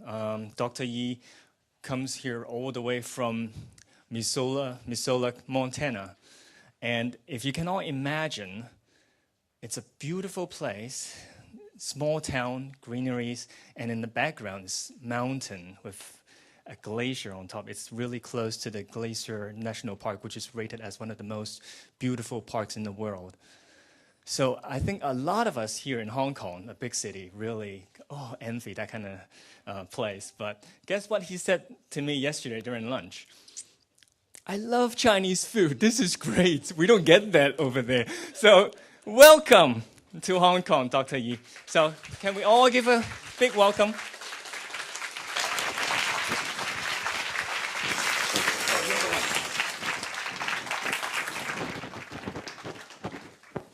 Dr. Yi comes here all the way from Missoula, Montana. And if you can all imagine, it's a beautiful place, small town, greeneries, and in the background is mountain with a glacier on top. It's really close to the Glacier National Park, which is rated as one of the most beautiful parks in the world. So I think a lot of us here in Hong Kong, a big city, really envy that kind of place. But guess what he said to me yesterday during lunch? I love Chinese food. This is great. We don't get that over there. So welcome to Hong Kong, Dr. Yi. So can we all give a big welcome?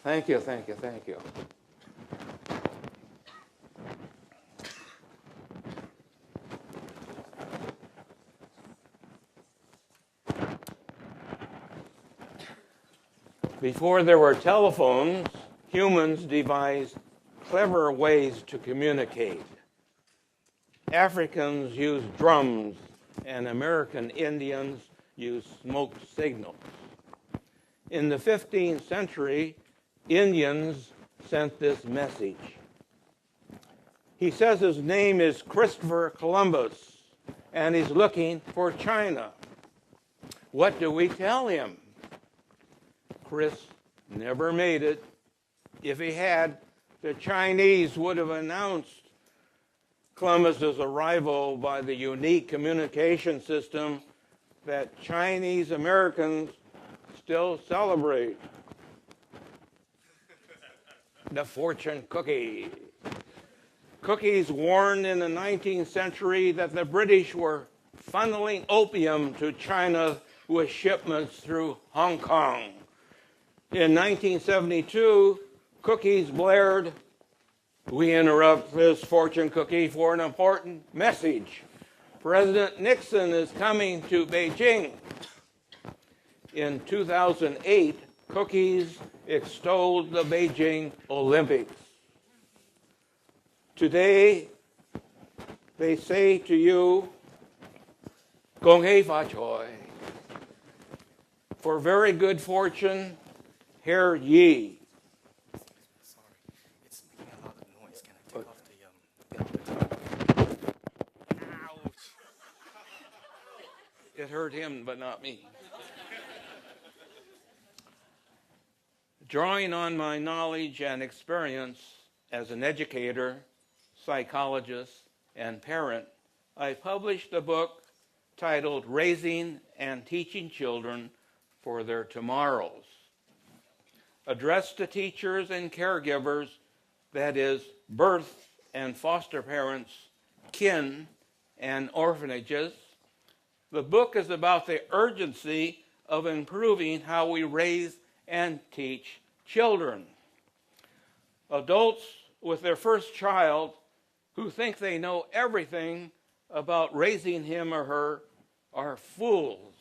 Thank you, thank you, thank you. Before there were telephones, humans devised clever ways to communicate. Africans used drums, and American Indians used smoke signals. In the 15th century, Indians sent this message. He says his name is Christopher Columbus, and he's looking for China. What do we tell him? Chris never made it. If he had, the Chinese would have announced Columbus's arrival by the unique communication system that Chinese Americans still celebrate. The fortune cookie. Cookies warned in the 19th century that the British were funneling opium to China with shipments through Hong Kong. In 1972, cookies blared, "We interrupt this fortune cookie for an important message. President Nixon is coming to Beijing." In 2008, cookies extolled the Beijing Olympics. Today, they say to you, "Gong hei fa choi." For very good fortune, hear ye. Sorry, it's making a lot of noise. Can I take off the... Ouch. It hurt him, but not me. Drawing on my knowledge and experience as an educator, psychologist, and parent, I published a book titled Raising and Teaching Children for Their Tomorrows, addressed to teachers and caregivers, that is, birth and foster parents, kin, and orphanages. The book is about the urgency of improving how we raise and teach children. Adults with their first child who think they know everything about raising him or her are fools.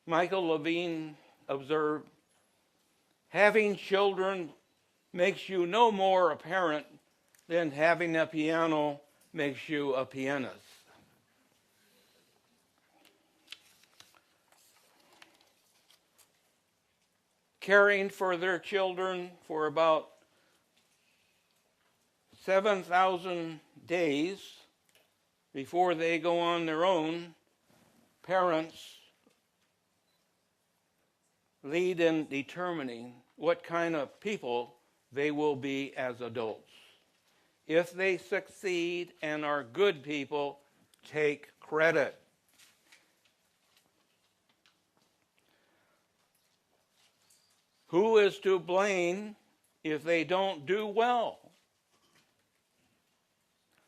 Michael Levine observed, "Having children makes you no more a parent than having a piano makes you a pianist." Caring for their children for about 7,000 days before they go on their own, parents lead in determining what kind of people they will be as adults. If they succeed and are good people, take credit. Who is to blame if they don't do well?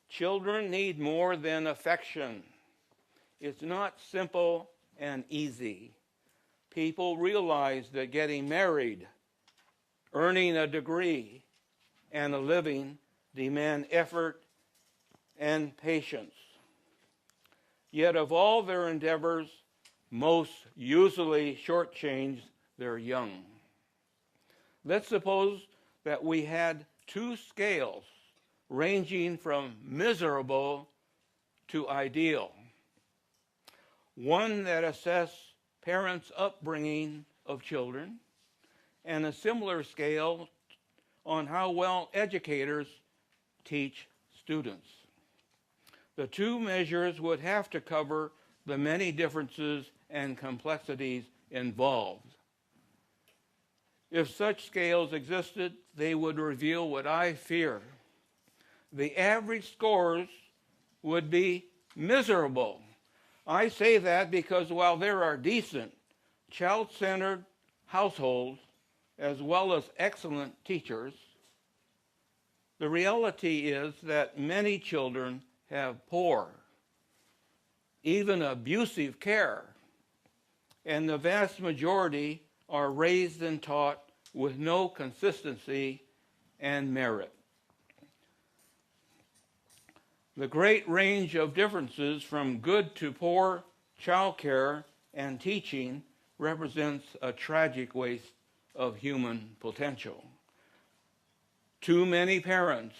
Children need more than affection. It's not simple and easy. People realize that getting married, earning a degree, and a living demand effort and patience. Yet of all their endeavors, most usually shortchange their young. Let's suppose that we had two scales ranging from miserable to ideal, one that assesses parents' upbringing of children, and a similar scale on how well educators teach students. The two measures would have to cover the many differences and complexities involved. If such scales existed, they would reveal what I fear. The average scores would be miserable. I say that because while there are decent, child-centered households, as well as excellent teachers, the reality is that many children have poor, even abusive care, and the vast majority are raised and taught with no consistency and merit. The great range of differences from good to poor child care and teaching represents a tragic waste of human potential. Too many parents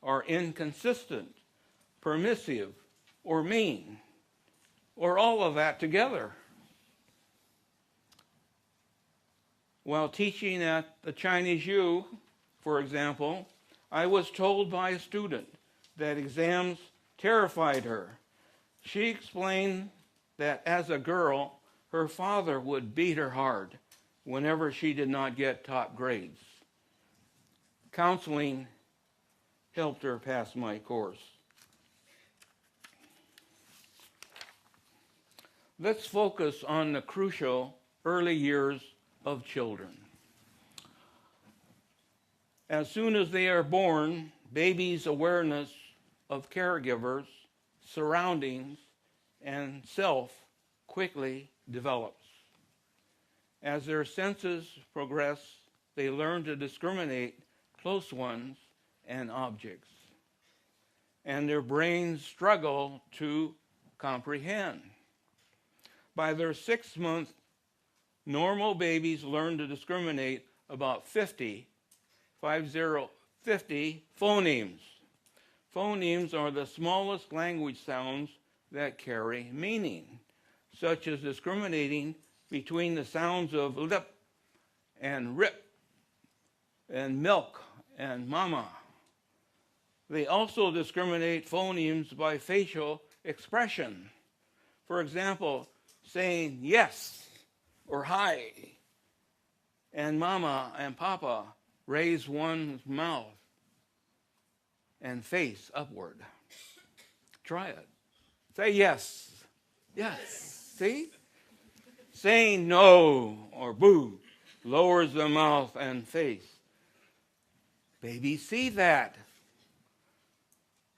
are inconsistent, permissive, or mean, or all of that together. While teaching at the Chinese U, for example, I was told by a student that exams terrified her. She explained that as a girl, her father would beat her hard whenever she did not get top grades. Counseling helped her pass my course. Let's focus on the crucial early years of children. As soon as they are born, babies' awareness of caregivers, surroundings, and self quickly develops. As their senses progress, they learn to discriminate close ones and objects, and their brains struggle to comprehend. By their 6th month, normal babies learn to discriminate about 50 phonemes. Phonemes are the smallest language sounds that carry meaning, such as discriminating between the sounds of lip and rip and milk and mama. They also discriminate phonemes by facial expression. For example, saying yes or hi, and mama and papa raise one's mouth and face upward. Try it. Say yes. Yes. See? Saying no or boo lowers the mouth and face. Babies see that.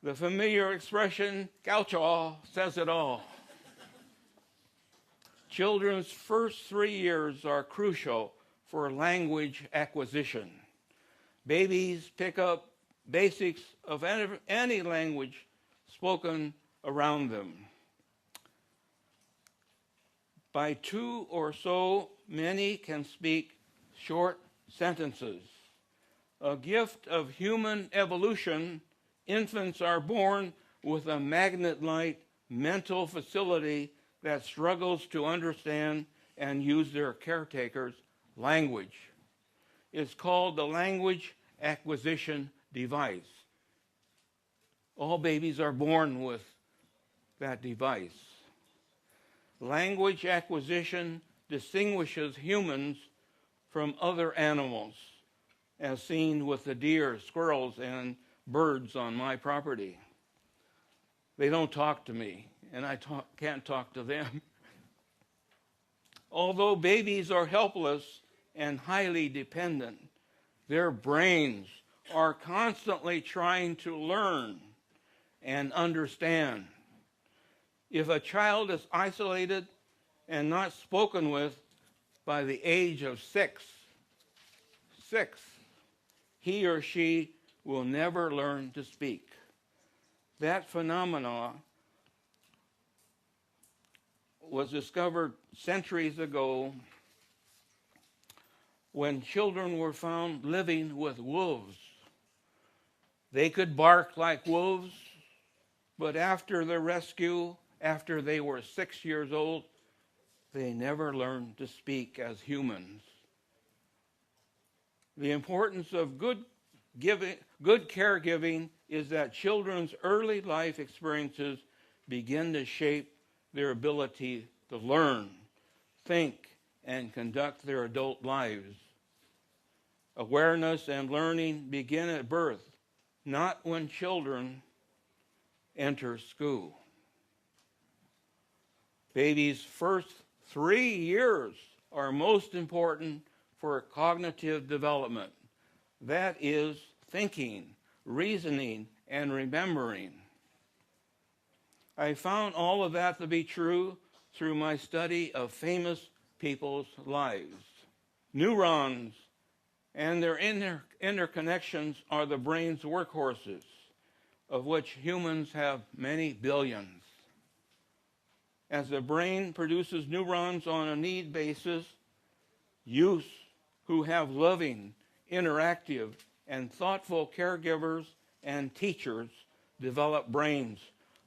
The familiar expression, gaucho, says it all. Children's first 3 years are crucial for language acquisition. Babies pick up basics of any language spoken around them. By 2 or so, many can speak short sentences. A gift of human evolution, infants are born with a magnet-like mental facility that struggles to understand and use their caretaker's language. It's called the language acquisition device. All babies are born with that device. Language acquisition distinguishes humans from other animals, as seen with the deer, squirrels, and birds on my property. They don't talk to me, and I can't talk to them. Although babies are helpless and highly dependent, their brains are constantly trying to learn and understand. If a child is isolated and not spoken with by the age of 6, he or she will never learn to speak. That phenomenon was discovered centuries ago when children were found living with wolves. They could bark like wolves, but after the rescue, after they were 6 years old, they never learned to speak as humans. The importance of good caregiving is that children's early life experiences begin to shape their ability to learn, think, and conduct their adult lives. Awareness and learning begin at birth, not when children enter school. Babies' first 3 years are most important for cognitive development. That is, thinking, reasoning, and remembering. I found all of that to be true through my study of famous people's lives. Neurons and their interconnections are the brain's workhorses, of which humans have many billions. As the brain produces neurons on a need basis, youths who have loving, interactive, and thoughtful caregivers and teachers develop brains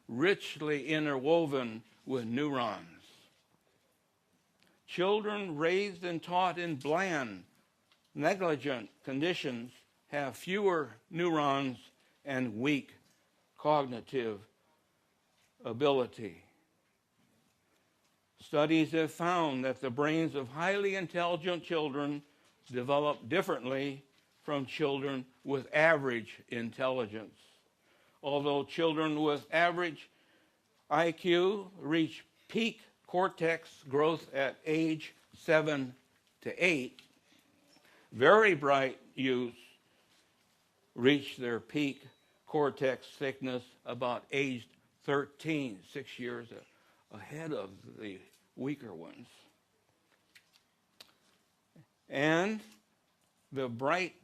richly interwoven with neurons. Children raised and taught in bland, negligent conditions have fewer neurons and weak cognitive ability. Studies have found that the brains of highly intelligent children develop differently from children with average intelligence. Although children with average IQ reach peak cortex growth at age 7 to 8, very bright youths reach their peak cortex thickness about age 13, 6 years ahead of the weaker ones. And the bright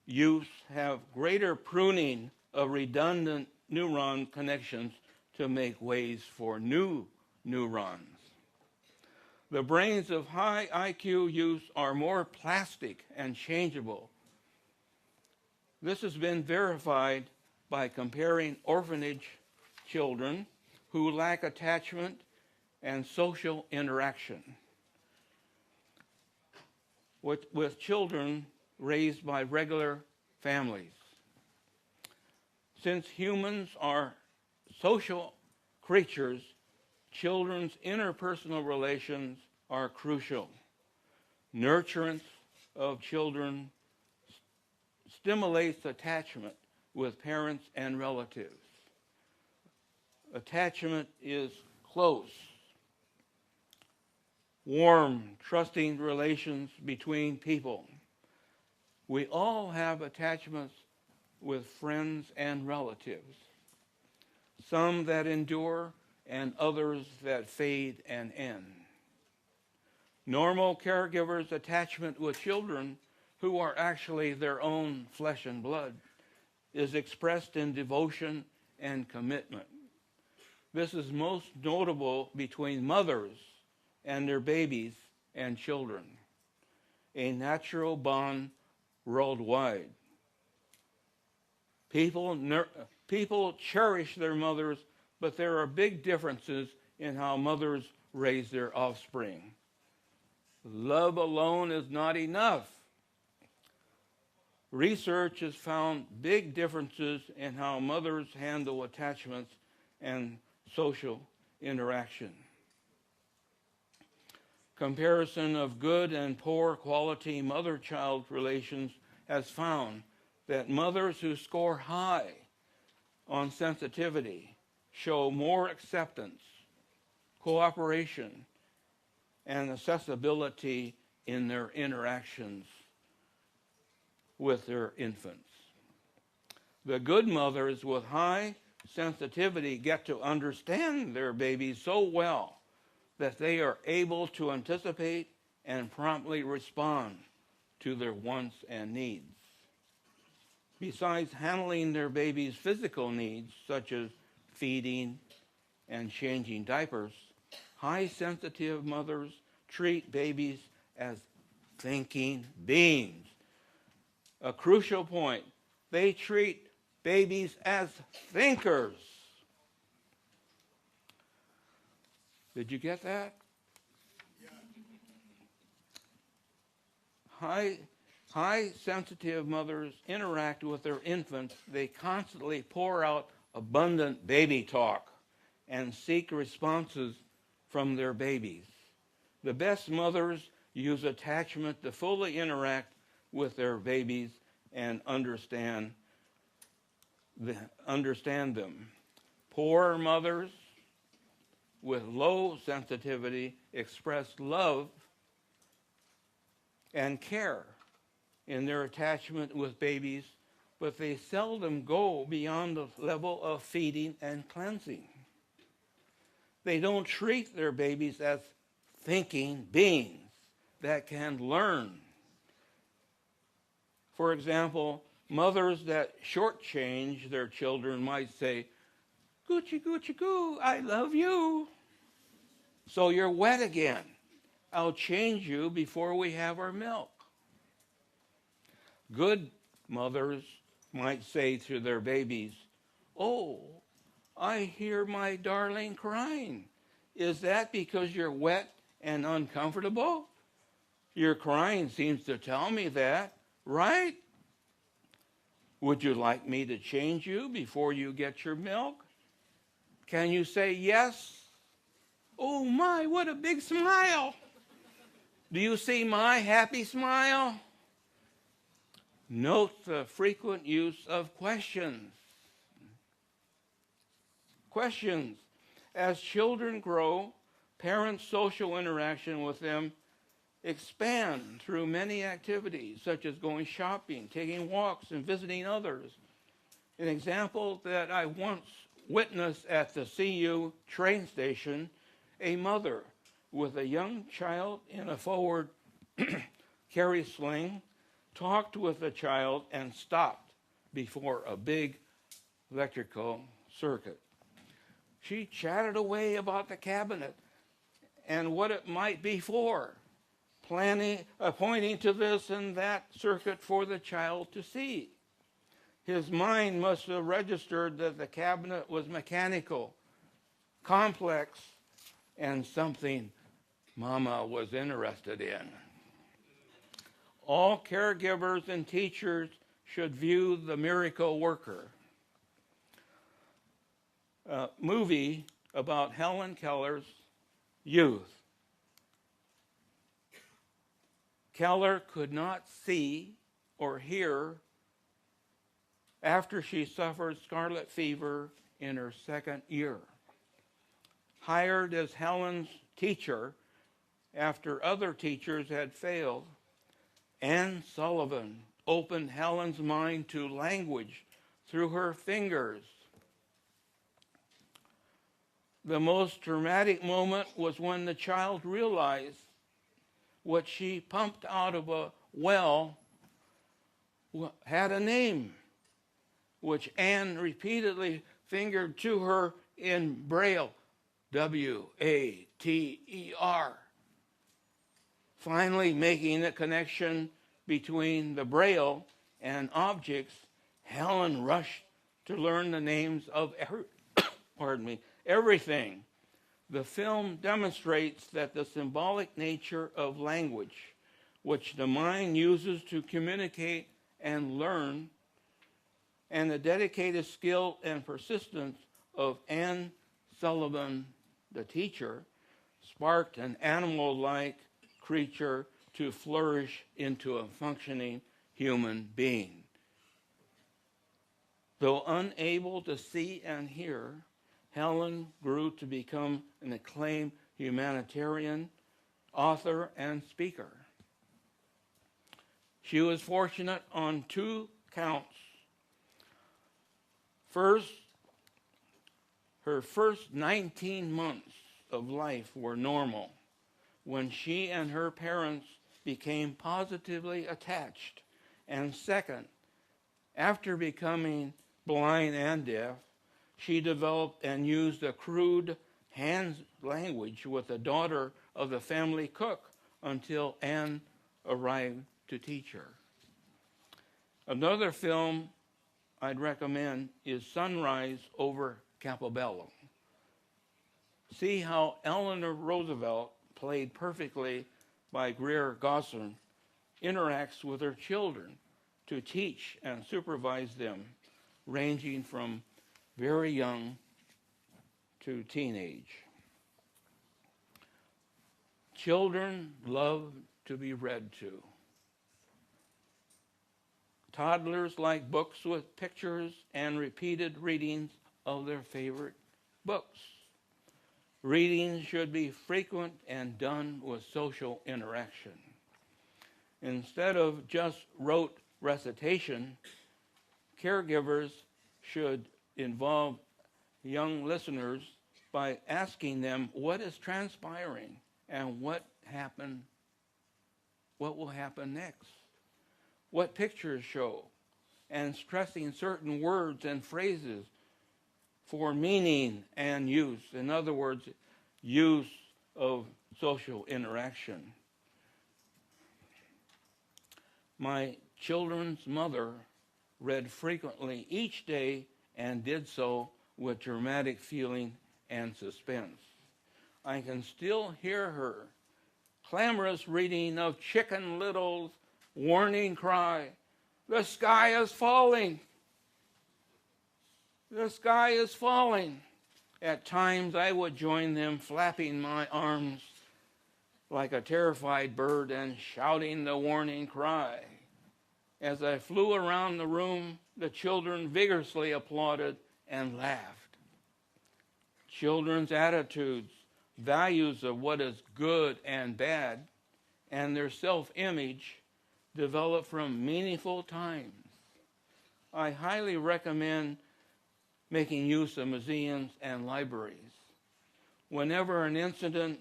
youths have greater pruning of redundant neuron connections to make ways for new neurons. The brains of high IQ youths are more plastic and changeable. This has been verified by comparing orphanage children who lack attachment and social interaction with children raised by regular families. Since humans are social creatures, children's interpersonal relations are crucial. Nurturance of children stimulates attachment with parents and relatives. Attachment is close, warm, trusting relations between people. We all have attachments with friends and relatives, some that endure and others that fade and end. Normal caregivers' attachment with children who are actually their own flesh and blood is expressed in devotion and commitment. This is most notable between mothers and their babies and children, a natural bond worldwide. People cherish their mothers, but there are big differences in how mothers raise their offspring. Love alone is not enough. Research has found big differences in how mothers handle attachments and social interaction. Comparison of good and poor quality mother-child relations has found that mothers who score high on sensitivity show more acceptance, cooperation, and accessibility in their interactions with their infants. The good mothers with high sensitivity get to understand their babies so well that they are able to anticipate and promptly respond to their wants and needs. Besides handling their baby's physical needs, such as feeding and changing diapers, high-sensitive mothers treat babies as thinking beings. A crucial point, they treat babies as thinkers. Did you get that? High sensitive mothers interact with their infants. They constantly pour out abundant baby talk and seek responses from their babies. The best mothers use attachment to fully interact with their babies and understand them. Poor mothers with low sensitivity express love and care in their attachment with babies, but they seldom go beyond the level of feeding and cleansing. They don't treat their babies as thinking beings that can learn. For example, mothers that shortchange their children might say, "Goochie, goochie, goo, I love you. So you're wet again. I'll change you before we have our milk." Good mothers might say to their babies, "Oh, I hear my darling crying. Is that because you're wet and uncomfortable? Your crying seems to tell me that, right? Would you like me to change you before you get your milk? Can you say yes? Oh my, what a big smile. Do you see my happy smile?" Note the frequent use of questions. Questions. As children grow, parents' social interaction with them expand through many activities, such as going shopping, taking walks, and visiting others. An example that I once witnessed at the CU train station, a mother with a young child in a forward carry sling talked with the child and stopped before a big electrical circuit. She chatted away about the cabinet and what it might be for, pointing to this and that circuit for the child to see. His mind must have registered that the cabinet was mechanical, complex, and something Mama was interested in. All caregivers and teachers should view the miracle worker. A movie about Helen Keller's youth. Keller could not see or hear after she suffered scarlet fever in her second year. Hired as Helen's teacher after other teachers had failed, Anne Sullivan opened Helen's mind to language through her fingers. The most dramatic moment was when the child realized what she pumped out of a well had a name, which Anne repeatedly fingered to her in Braille, W-A-T-E-R. Finally making the connection between the Braille and objects, Helen rushed to learn the names of everything. The film demonstrates that the symbolic nature of language, which the mind uses to communicate and learn, and the dedicated skill and persistence of Anne Sullivan, the teacher, sparked an animal-like creature to flourish into a functioning human being. Though unable to see and hear, Helen grew to become an acclaimed humanitarian, author, and speaker. She was fortunate on two counts. First, her first 19 months of life were normal, when she and her parents became positively attached. And second, after becoming blind and deaf, she developed and used a crude hand language with the daughter of the family cook until Anne arrived to teach her. Another film I'd recommend is Sunrise over Campobello. See how Eleanor Roosevelt, played perfectly by Greer Gosselin, interacts with her children to teach and supervise them, ranging from very young to teenage. Children love to be read to. Toddlers like books with pictures and repeated readings of their favorite books. Reading should be frequent and done with social interaction. Instead of just rote recitation, caregivers should involve young listeners by asking them what is transpiring and what will happen next. What pictures show, and stressing certain words and phrases for meaning and use. In other words, use of social interaction. My children's mother read frequently each day and did so with dramatic feeling and suspense. I can still hear her clamorous reading of Chicken Little's warning cry, "The sky is falling! The sky is falling." At times I would join them, flapping my arms like a terrified bird and shouting the warning cry. As I flew around the room, the children vigorously applauded and laughed. Children's attitudes, values of what is good and bad, and their self-image develop from meaningful times. I highly recommend making use of museums and libraries. Whenever an incident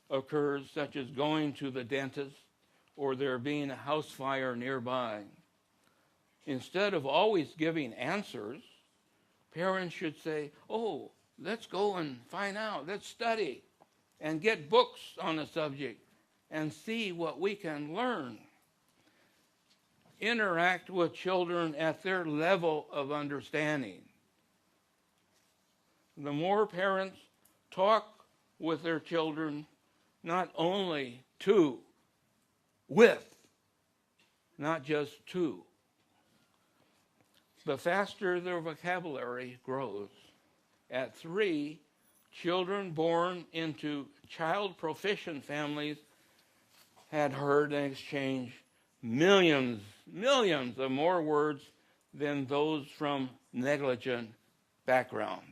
occurs, such as going to the dentist or there being a house fire nearby, instead of always giving answers, parents should say, "Oh, let's go and find out, let's study and get books on the subject and see what we can learn." Interact with children at their level of understanding. The more parents talk with their children, not only to, with, not just to, the faster their vocabulary grows. At 3, children born into child-proficient families had heard and exchanged millions of more words than those from negligent backgrounds.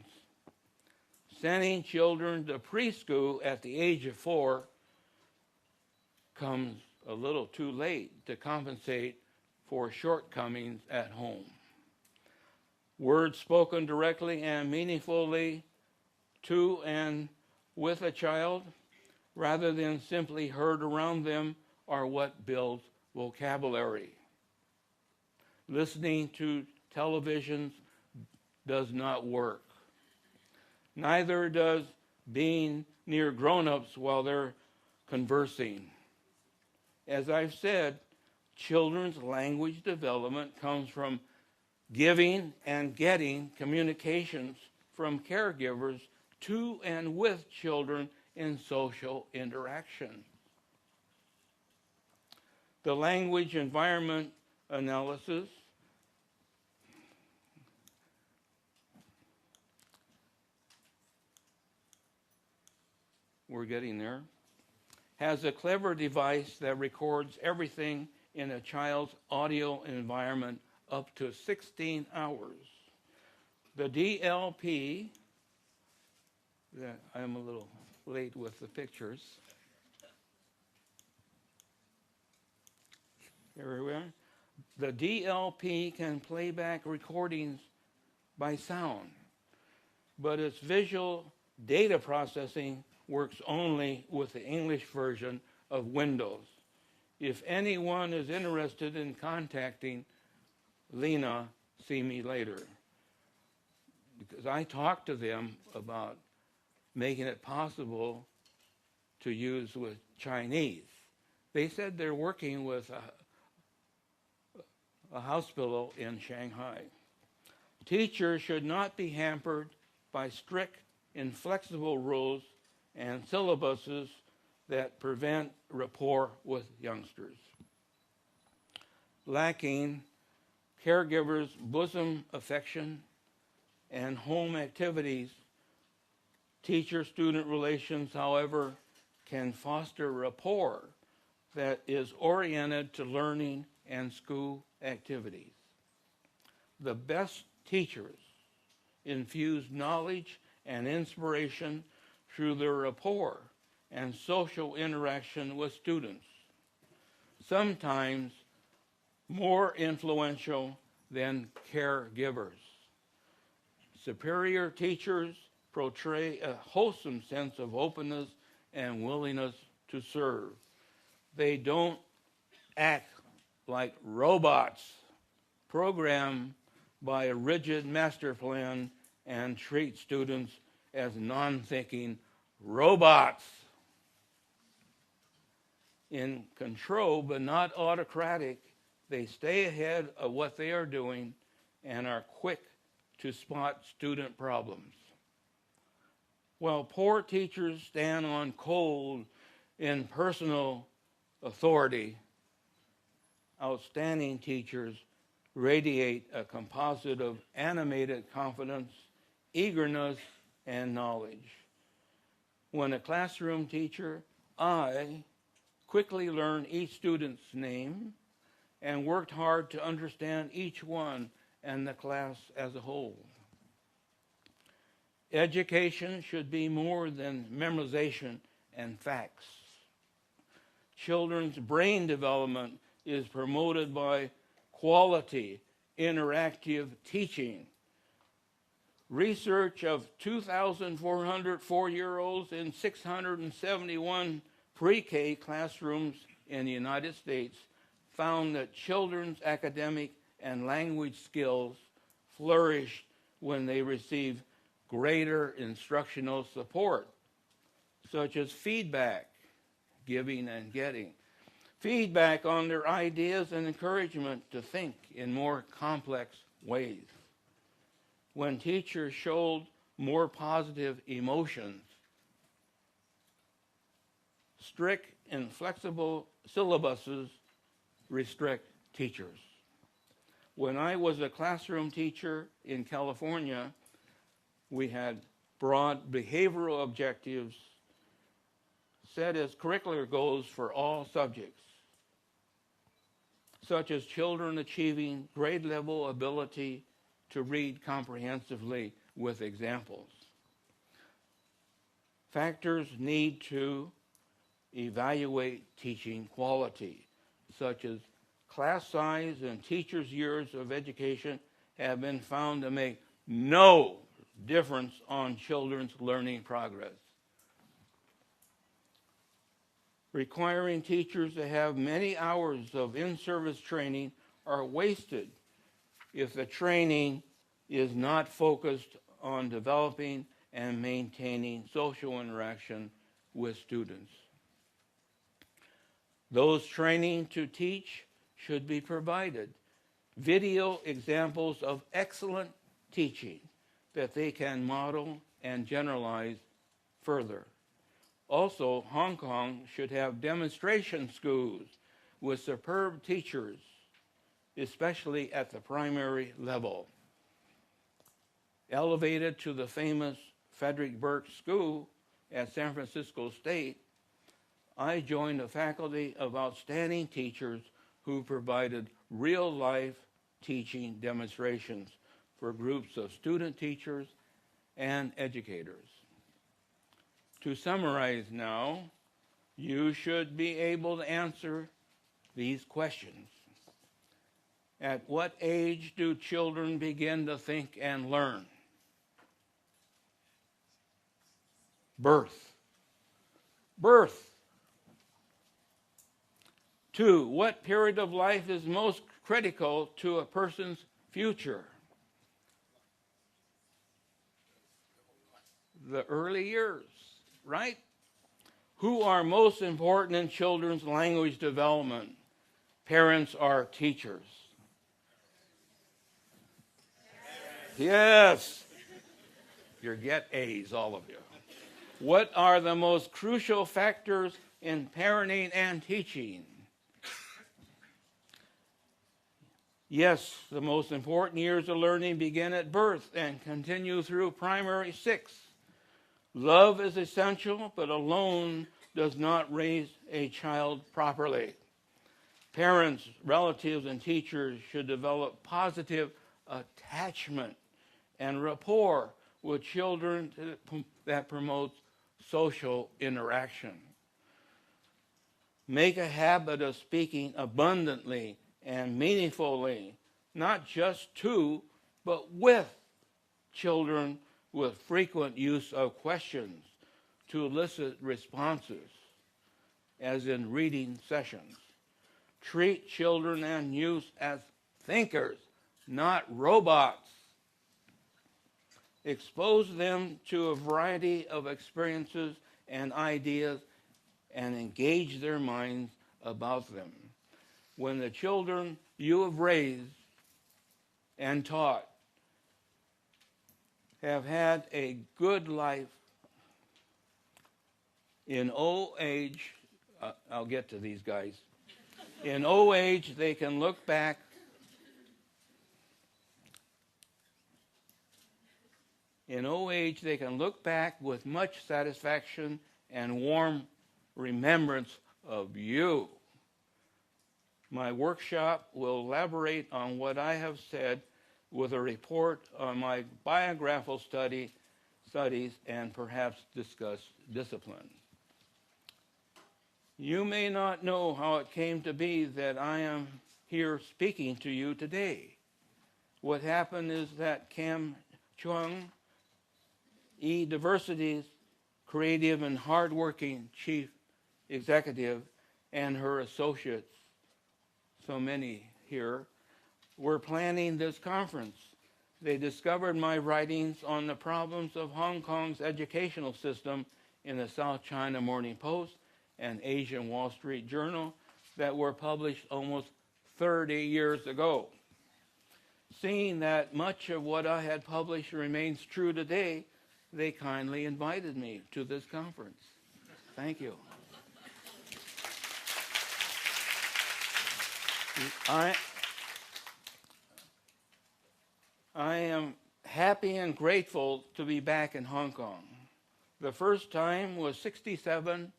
Sending children to preschool at the age of 4 comes a little too late to compensate for shortcomings at home. Words spoken directly and meaningfully to and with a child, rather than simply heard around them, are what builds vocabulary. Listening to television does not work. Neither does being near grown-ups while they're conversing. As I've said, children's language development comes from giving and getting communications from caregivers to and with children in social interaction. The language environment analysis we're getting there, has a clever device that records everything in a child's audio environment up to 16 hours. The DLP, I'm a little late with the pictures. Here we are. The DLP can play back recordings by sound, but its visual data processing works only with the English version of Windows. If anyone is interested in contacting Lena, see me later. Because I talked to them about making it possible to use with Chinese. They said they're working with a hospital in Shanghai. Teachers should not be hampered by strict inflexible rules and syllabuses that prevent rapport with youngsters. Lacking caregivers' bosom affection and home activities, teacher-student relations, however, can foster rapport that is oriented to learning and school activities. The best teachers infuse knowledge and inspiration through their rapport and social interaction with students, sometimes more influential than caregivers. Superior teachers portray a wholesome sense of openness and willingness to serve. They don't act like robots programmed by a rigid master plan and treat students as non-thinking robots. In control but not autocratic, they stay ahead of what they are doing and are quick to spot student problems. While poor teachers stand on cold, impersonal authority, outstanding teachers radiate a composite of animated confidence, eagerness, and knowledge. When a classroom teacher, I quickly learned each student's name and worked hard to understand each one and the class as a whole. Education should be more than memorization and facts. Children's brain development is promoted by quality, interactive teaching. Research of 2,400 4-year-olds in 671 pre-K classrooms in the United States found that children's academic and language skills flourished when they received greater instructional support, such as feedback, giving and getting, feedback on their ideas and encouragement to think in more complex ways. When teachers showed more positive emotions, strict and flexible syllabuses restrict teachers. When I was a classroom teacher in California, we had broad behavioral objectives set as curricular goals for all subjects, such as children achieving grade level ability to read comprehensively with examples. Factors need to evaluate teaching quality, such as class size and teachers' years of education have been found to make no difference on children's learning progress. Requiring teachers to have many hours of in-service training are wasted if the training is not focused on developing and maintaining social interaction with students. Those training to teach should be provided video examples of excellent teaching that they can model and generalize further. Also, Hong Kong should have demonstration schools with superb teachers, especially at the primary level. Elevated to the famous Frederick Burke School at San Francisco State, I joined a faculty of outstanding teachers who provided real-life teaching demonstrations for groups of student teachers and educators. To summarize now, you should be able to answer these questions. At what age do children begin to think and learn? Birth. 2, what period of life is most critical to a person's future? The early years, right? Who are most important in children's language development? Parents or teachers? Yes. You get A's, all of you. What are the most crucial factors in parenting and teaching? Yes, the most important years of learning begin at birth and continue through primary 6. Love is essential, but alone does not raise a child properly. Parents, relatives, and teachers should develop positive attachment and rapport with children that promotes social interaction. Make a habit of speaking abundantly and meaningfully, not just to, but with children, with frequent use of questions to elicit responses, as in reading sessions. Treat children and youth as thinkers, not robots. Expose them to a variety of experiences and ideas and engage their minds about them. When the children you have raised and taught have had a good life, in old age, I'll get to these guys. In old age, they can look back with much satisfaction and warm remembrance of you. My workshop will elaborate on what I have said with a report on my biographical studies and perhaps discuss discipline. You may not know how it came to be that I am here speaking to you today. What happened is that Cam Chung, eDiversity's creative and hardworking chief executive, and her associates, so many here, were planning this conference. They discovered my writings on the problems of Hong Kong's educational system in the South China Morning Post and Asian Wall Street Journal that were published almost 30 years ago. Seeing that much of what I had published remains true today, they kindly invited me to this conference. Thank you. I am happy and grateful to be back in Hong Kong. The first time was 67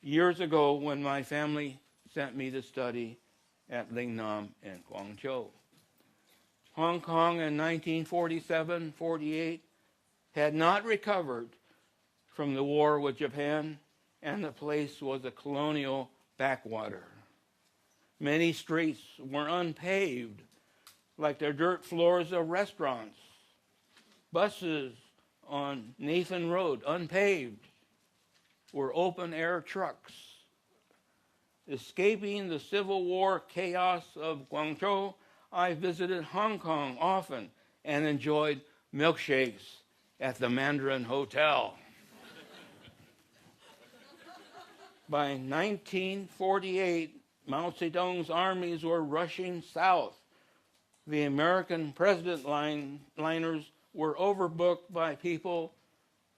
years ago when my family sent me to study at Lingnam and Guangzhou. Hong Kong in 1947-48 had not recovered from the war with Japan, and the place was a colonial backwater. Many streets were unpaved, like the dirt floors of restaurants. Buses on Nathan Road, unpaved, were open-air trucks. Escaping the Civil War chaos of Guangzhou, I visited Hong Kong often and enjoyed milkshakes at the Mandarin Hotel. By 1948, Mao Zedong's armies were rushing south. The American President liners were overbooked by people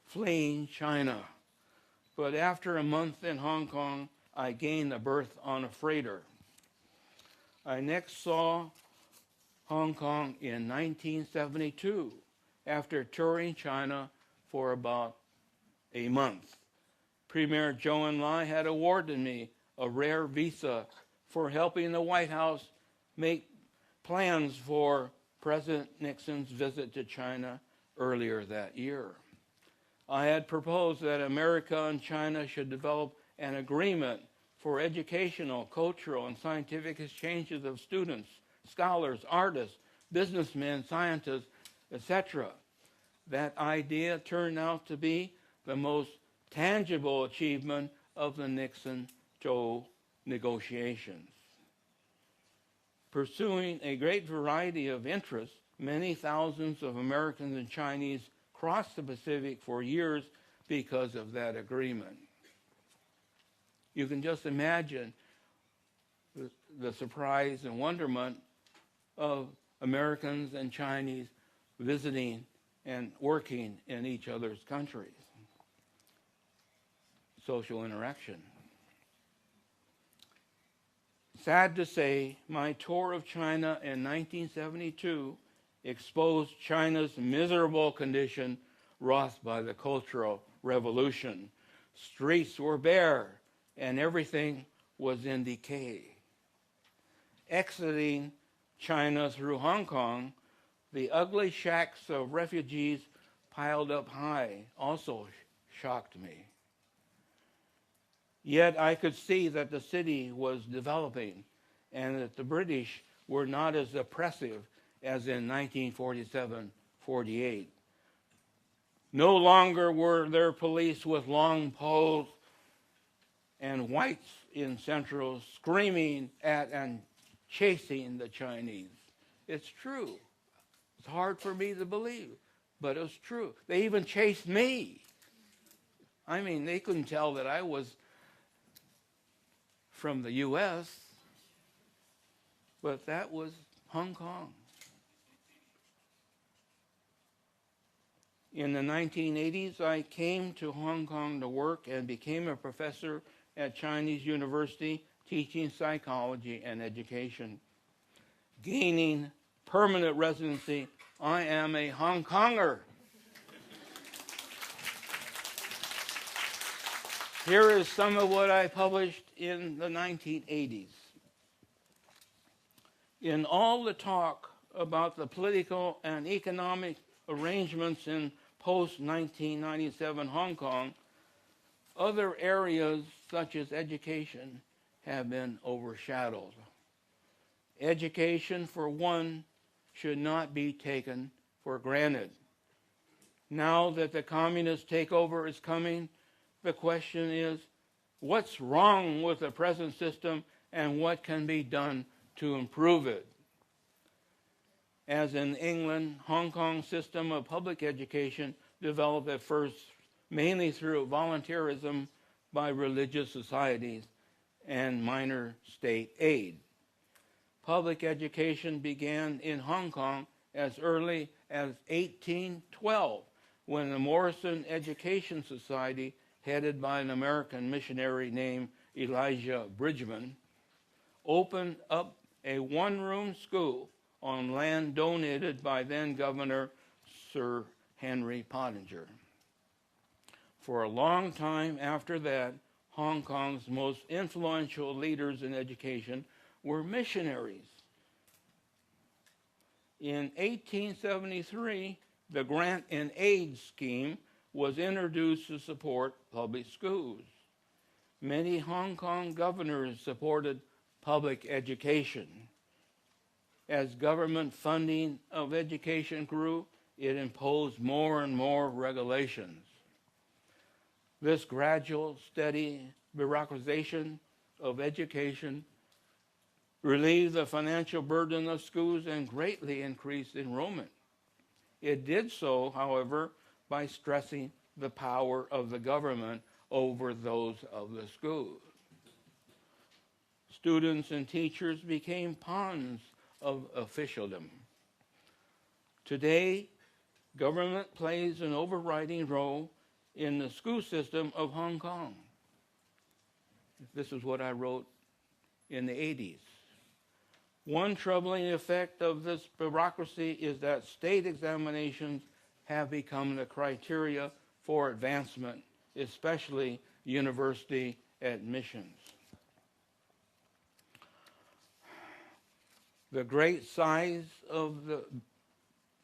fleeing China. But after a month in Hong Kong, I gained a berth on a freighter. I next saw Hong Kong in 1972 after touring China for about a month. Premier Zhou Enlai had awarded me a rare visa for helping the White House make plans for President Nixon's visit to China earlier that year. I had proposed that America and China should develop an agreement for educational, cultural, and scientific exchanges of students, scholars, artists, businessmen, scientists, etc. That idea turned out to be the most tangible achievement of the Nixon-Zhou negotiations. Pursuing a great variety of interests, many thousands of Americans and Chinese crossed the Pacific for years because of that agreement. You can just imagine the surprise and wonderment of Americans and Chinese visiting and working in each other's countries. Social interaction. Sad to say, my tour of China in 1972 exposed China's miserable condition wrought by the Cultural Revolution. Streets were bare, and everything was in decay. Exiting China through Hong Kong, the ugly shacks of refugees piled up high also shocked me. Yet I could see that the city was developing and that the British were not as oppressive as in 1947-48. No longer were there police with long poles and whites in Central screaming at and chasing the Chinese. It's true. It's hard for me to believe, but it's true. They even chased me. I mean, they couldn't tell that I was from the U.S., but that was Hong Kong. In the 1980s, I came to Hong Kong to work and became a professor at Chinese University teaching psychology and education. Gaining permanent residency, I am a Hong Konger. Here is some of what I published in the 1980s. In all the talk about the political and economic arrangements in post-1997 Hong Kong, other areas such as education have been overshadowed. Education, for one, should not be taken for granted. Now that the communist takeover is coming, the question is, what's wrong with the present system and what can be done to improve it? As in England, Hong Kong's system of public education developed at first mainly through volunteerism by religious societies and minor state aid. Public education began in Hong Kong as early as 1812, when the Morrison Education Society, headed by an American missionary named Elijah Bridgman, opened up a one-room school on land donated by then-Governor Sir Henry Pottinger. For a long time after that, Hong Kong's most influential leaders in education were missionaries. In 1873, the Grant and Aid Scheme was introduced to support public schools. Many Hong Kong governors supported public education. As government funding of education grew, it imposed more and more regulations. This gradual, steady bureaucratization of education relieved the financial burden of schools and greatly increased enrollment. It did so, however, by stressing the power of the government over those of the schools. Students and teachers became pawns of officialdom. Today, government plays an overriding role in the school system of Hong Kong. This is what I wrote in the 80s. One troubling effect of this bureaucracy is that state examinations have become the criteria for advancement, especially university admissions. The great size of the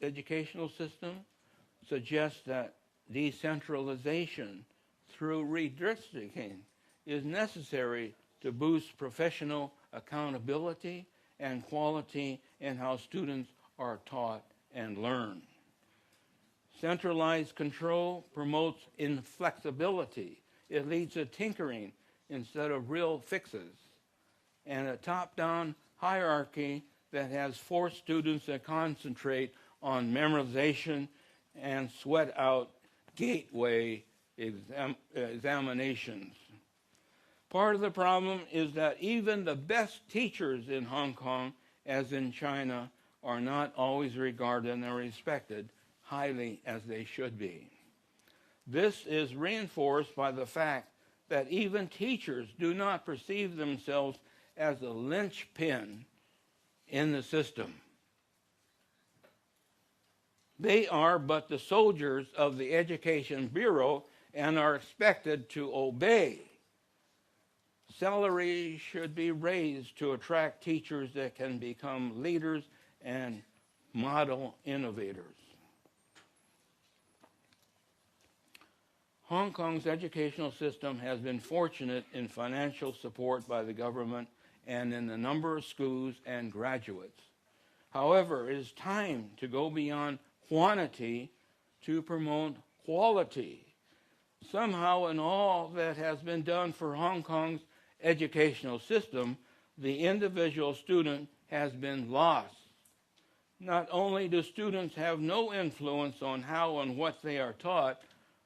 educational system suggests that decentralization through redistricting is necessary to boost professional accountability and quality in how students are taught and learn. Centralized control promotes inflexibility. It leads to tinkering instead of real fixes, and a top-down hierarchy that has forced students to concentrate on memorization and sweat out gateway examinations. Part of the problem is that even the best teachers in Hong Kong, as in China, are not always regarded and respected highly as they should be. This is reinforced by the fact that even teachers do not perceive themselves as a linchpin in the system. They are but the soldiers of the Education Bureau and are expected to obey. Salaries should be raised to attract teachers that can become leaders and model innovators. Hong Kong's educational system has been fortunate in financial support by the government and in the number of schools and graduates. However, it is time to go beyond quantity to promote quality. Somehow, in all that has been done for Hong Kong's educational system, the individual student has been lost. Not only do students have no influence on how and what they are taught,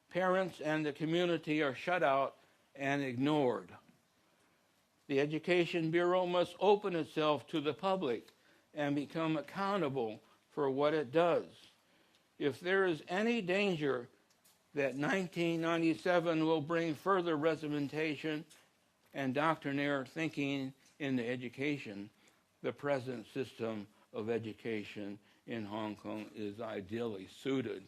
parents and the community are shut out and ignored. The Education Bureau must open itself to the public and become accountable for what it does. If there is any danger that 1997 will bring further regimentation and doctrinaire thinking in the education, the present system of education in Hong Kong is ideally suited.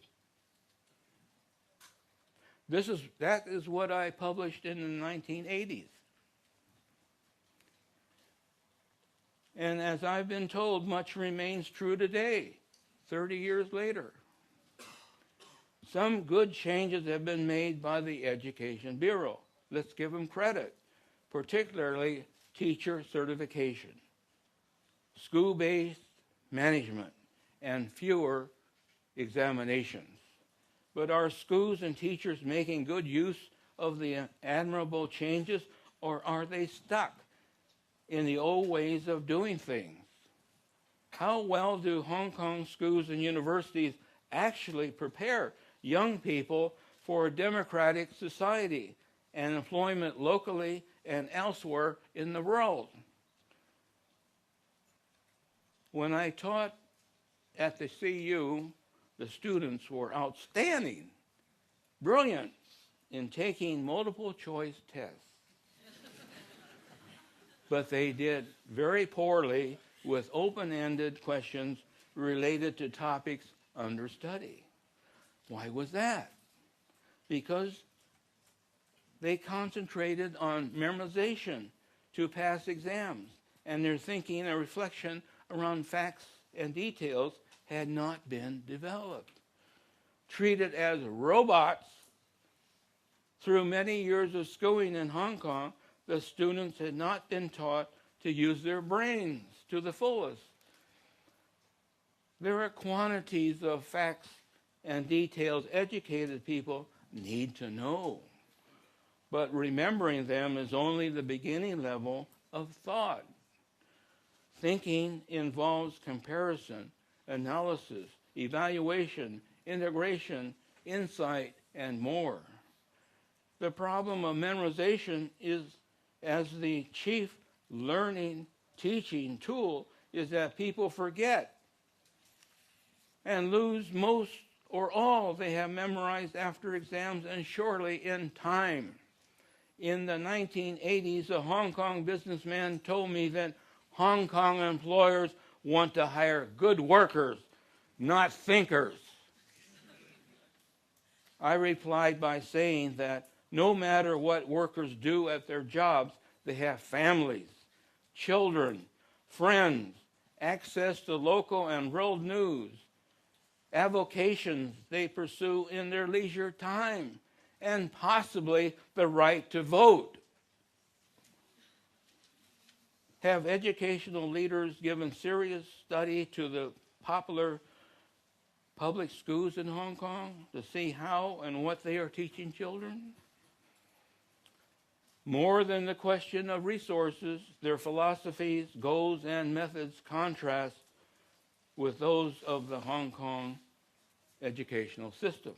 That is what I published in the 1980s. And as I've been told, much remains true today, 30 years later. Some good changes have been made by the Education Bureau. Let's give them credit, particularly teacher certification, school-based management, and fewer examinations. But are schools and teachers making good use of the admirable changes, or are they stuck in the old ways of doing things? How well do Hong Kong schools and universities actually prepare young people for a democratic society and employment locally and elsewhere in the world? When I taught at the CU, the students were outstanding, brilliant in taking multiple choice tests. But they did very poorly with open-ended questions related to topics under study. Why was that? Because they concentrated on memorization to pass exams, and their thinking and reflection around facts and details had not been developed. Treated as robots, through many years of schooling in Hong Kong, the students had not been taught to use their brains to the fullest. There are quantities of facts and details educated people need to know, but remembering them is only the beginning level of thought. Thinking involves comparison, analysis, evaluation, integration, insight, and more. The problem of memorization is, as the chief learning teaching tool, is that people forget and lose most or all they have memorized after exams and surely in time. In the 1980s, a Hong Kong businessman told me that Hong Kong employers want to hire good workers, not thinkers. I replied by saying that no matter what workers do at their jobs, they have families, children, friends, access to local and world news, avocations they pursue in their leisure time, and possibly the right to vote. Have educational leaders given serious study to the popular public schools in Hong Kong to see how and what they are teaching children? More than the question of resources, their philosophies, goals, and methods contrast with those of the Hong Kong educational system.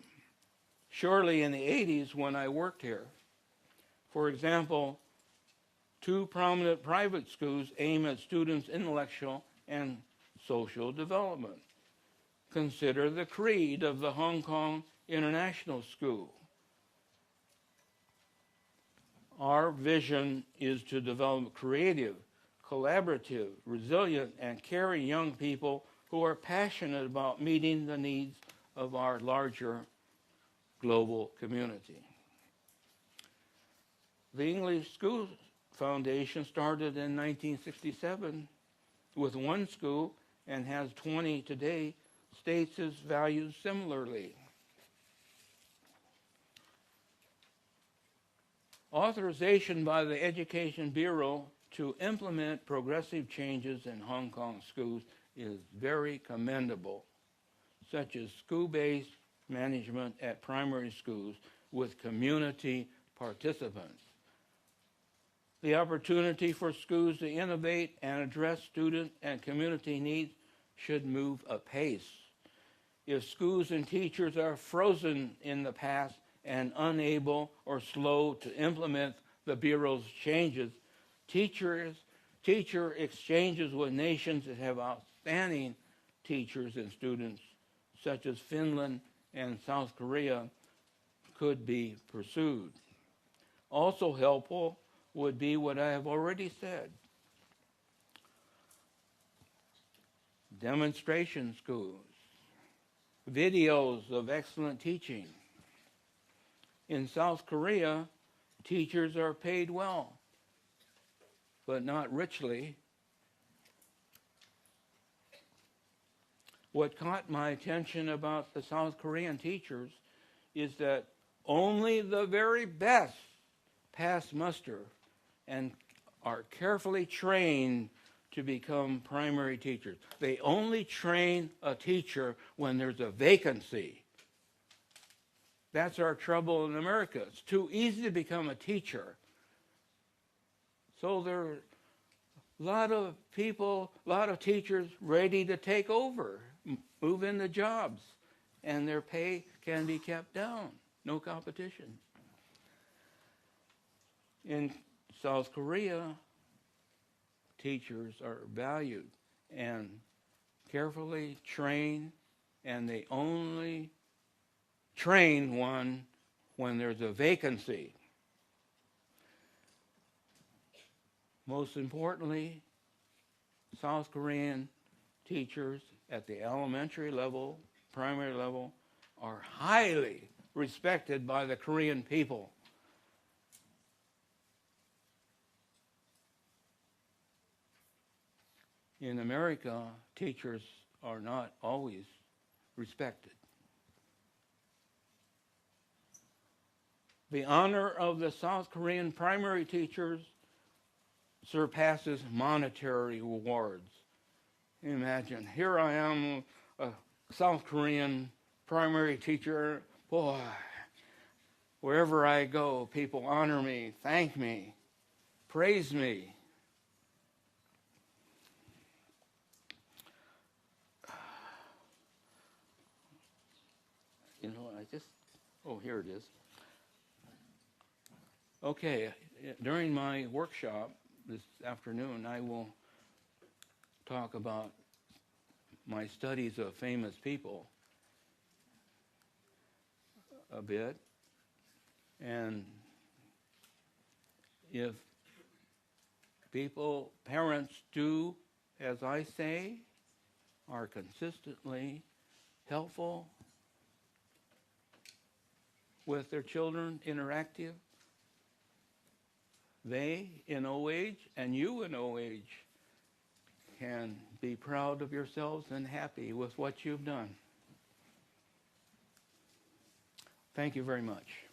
Surely in the 80s when I worked here, for example, 2 prominent private schools aim at students' intellectual and social development. consider the creed of the Hong Kong International School. Our vision is to develop creative, collaborative, resilient, and caring young people who are passionate about meeting the needs of our larger global community. The English School Foundation started in 1967 with one school and has 20 today, states its values similarly. Authorization by the Education Bureau to implement progressive changes in Hong Kong schools is very commendable, such as school-based management at primary schools with community participants. The opportunity for schools to innovate and address student and community needs should move apace. If schools and teachers are frozen in the past and unable or slow to implement the Bureau's changes, teacher exchanges with nations that have outstanding teachers and students, such as Finland and South Korea, could be pursued. Also helpful would be what I have already said. Demonstration schools, videos of excellent teaching. In South Korea, teachers are paid well, but not richly. What caught my attention about the South Korean teachers is that only the very best pass muster and are carefully trained to become primary teachers. They only train a teacher when there's a vacancy. That's our trouble in America. It's too easy to become a teacher. So there are a lot of people, a lot of teachers ready to take over, move into jobs, and their pay can be kept down. No competition. In South Korea, teachers are valued and carefully trained, and they only train one when there's a vacancy. Most importantly, South Korean teachers at the elementary level, primary level, are highly respected by the Korean people. In America, teachers are not always respected. The honor of the South Korean primary teachers surpasses monetary rewards. Imagine, here I am, a South Korean primary teacher. Boy, wherever I go, people honor me, thank me, praise me. You know, here it is. Okay, during my workshop this afternoon, I will talk about my studies of famous people a bit. And if parents do as I say, are consistently helpful with their children, interactive, they in old age and you in old age can be proud of yourselves and happy with what you've done. Thank you very much.